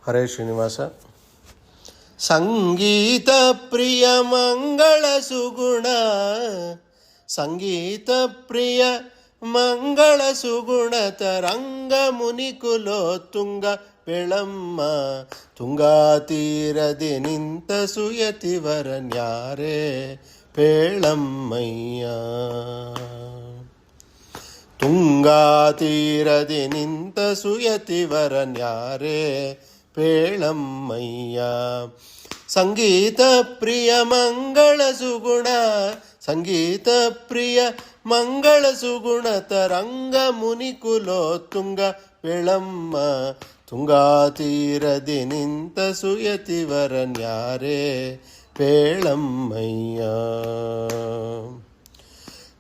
ಹರೇ ಶ್ರೀನಿವಾಸ. ಸಂಗೀತ ಪ್ರಿಯ ಮಂಗಳ ಸುಗುಣ, ಸಂಗೀತ ಪ್ರಿಯ ಮಂಗಳ ಸುಗುಣ ತರಂಗ ಮುನಿಕುಲೋ ತುಂಗ ಬೆಳಮ್ಮ, ತುಂಗಾ ತೀರದಿ ನಿಂತ ಸುಯತಿವರನ್ಯಾರೇ ಪೇಳಮ್ಮಯ್ಯ. ತುಂಗಾ ತೀರದಿ ನಿಂತ ಸುಯತಿವರನ್ಯಾರೇ ಪೇಳಮ್ಮಯ್ಯ. ಸಂಗೀತ ಪ್ರಿಯ ಮಂಗಳ ಸುಗುಣ, ಸಂಗೀತ ಪ್ರಿಯ ಮಂಗಳ ಸುಗುಣ ತರಂಗ ಮುನಿಕುಲೋ ತುಂಗ ಬೆಳಮ್ಮ, ತುಂಗಾ ತೀರದಿ ನಿಂತ ಸುಯತಿವರನ್ಯಾರೇ ಪೇಳಮ್ಮಯ್ಯ.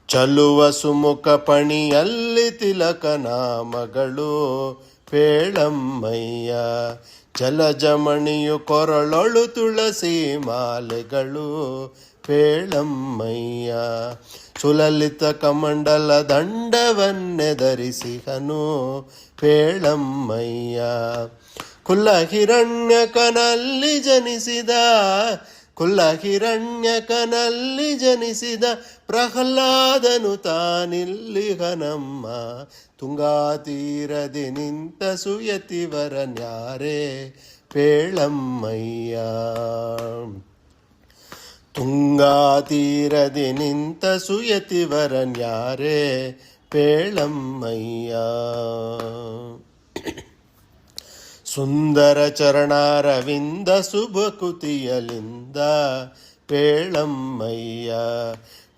ಚಲುವ ಸುಮುಖ ಪಣಿಯಲ್ಲಿ ತಿಲಕ ನಾಮಗಳು ಪೇಳಮ್ಮಯ್ಯ. ಜಲಜಮಣಿಯು ಕೊರಳೊಳು ತುಳಸಿ ಮಾಲೆಗಳು ಪೇಳಮ್ಮಯ್ಯ. ಸುಲಲಿತ ಕಮಂಡಲ ದಂಡವನ್ನೆಧರಿಸಿಹನು ಪೇಳಮ್ಮಯ್ಯ. ಕುಲ್ಲ ಹಿರಣ್ಯಕನಲ್ಲಿ ಜನಿಸಿದ, ಕುಲ್ಲ ಹಿರಣ್ಯಕನಲ್ಲಿ ಜನಿಸಿದ ಪ್ರಹ್ಲಾದನು ತಾನಿಲ್ಲಿಹನಮ್ಮ, ತುಂಗಾ ತೀರದಿ ನಿಂತ ಸುಯತಿವರನ್ಯಾರೇ ಪೇಳಮ್ಮಯ್ಯ. ತುಂಗಾ ತೀರದಿ ನಿಂತ ಸುಯತಿವರನ್ಯಾರೇ ಪೇಳಮ್ಮಯ್ಯ. ಸುಂದರ ಚರಣಾರವಿಂದ ಶುಭಕುತಿಯಲಿಂದ ಪೇಳಮ್ಮಯ್ಯ.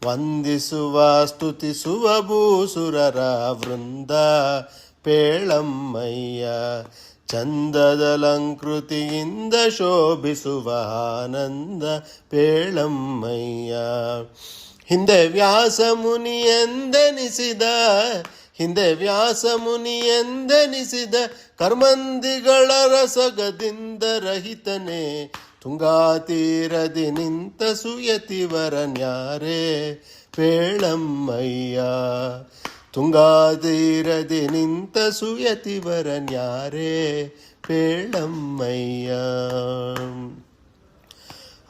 ವಂದಿಸುವ ಸ್ತುತಿಸುವ ಭೂಸುರರ ವೃಂದ ಪೇಳಮ್ಮಯ್ಯ. ಚಂದದಲಂಕೃತಿಯಿಂದ ಶೋಭಿಸುವ ಆನಂದ ಪೇಳಮ್ಮಯ್ಯ. ಹಿಂದೆ ವ್ಯಾಸ ಮುನಿ ಎಂದೆನಿಸಿದ, ಹಿಂದೆ ವ್ಯಾಸ ಮುನಿ ಎಂದೆನಿಸಿದ ಕರ್ಮಂದಿಗಳ ರಸಗದಿಂದ ರಹಿತನೇ, ತುಂಗಾ ತೀರದಿ ನಿಂತ ಸುಯತಿವರನ್ಯಾರೇ ಪೇಳಮ್ಮಯ್ಯ. ತುಂಗಾ ತೀರದಿ ನಿಂತ ಸುಯತಿವರನ್ಯಾರೇ ಪೇಳಮ್ಮಯ್ಯ.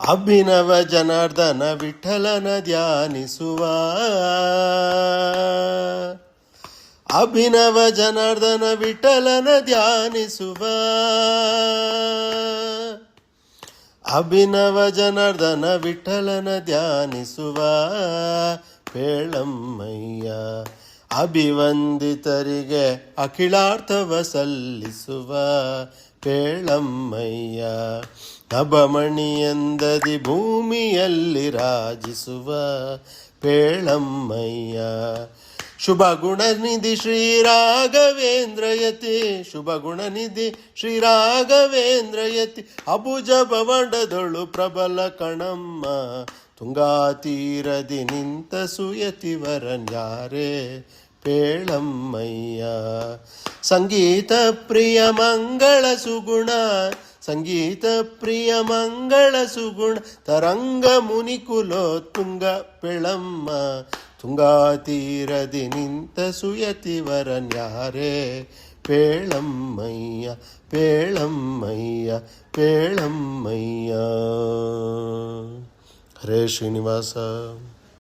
ಅಭಿನವ ಜನಾರ್ದನ ವಿಠಲನ ಧ್ಯಾನಿಸುವ, ಅಭಿನವ ಜನಾರ್ದನ ವಿಠಲನ ಧ್ಯಾನಿಸುವ, ಅಭಿನವ ಜನಾರ್ದನ ವಿಠಲನ ಧ್ಯಾನಿಸುವ ಪೇಳಮ್ಮಯ್ಯ. ಅಭಿವಂದಿತರಿಗೆ ಅಖಿಲಾರ್ಥವ ಸಲ್ಲಿಸುವ ಪೇಳಮ್ಮಯ್ಯ. ನಭಮಣಿಯಂದದಿ ಭೂಮಿಯಲ್ಲಿ ರಾಜಿಸುವ ಪೇಳಮ್ಮಯ್ಯ. ಶುಭ ಗುಣನಿಧಿ ಶ್ರೀರಾಘವೇಂದ್ರಯತಿ, ಶುಭ ಗುಣನಿಧಿ ಶ್ರೀರಾಘವೇಂದ್ರಯತಿ. ಅಬುಜ ಭವಂಡದೊಳು ಪ್ರಬಲ ಕಣಮ್ಮ, ತುಂಗಾ ತೀರದಿ ನಿಂತ ಸುಯತಿವರನ್ಯಾರೇ ಪೇಳಮ್ಮಯ್ಯ. ಸಂಗೀತ ಪ್ರಿಯ ಮಂಗಳ ಸುಗುಣ, ಸಂಗೀತ ಪ್ರಿಯ ಮಂಗಳ ಸುಗುಣ ತರಂಗ ಮುನಿಕುಲೋ ತುಂಗ ಬೆಳಮ್ಮ, ತುಂಗಾ ತೀರದಿ ನಿಂತ ಸುಯತಿವರನ್ಯಾರೇ ಪೇಳಮ್ಮಯ್ಯ ಪೇಳಮ್ಮಯ್ಯ ಪೇಳಮ್ಮಯ್ಯ. ಹರೇ ಶ್ರೀನಿವಾಸ.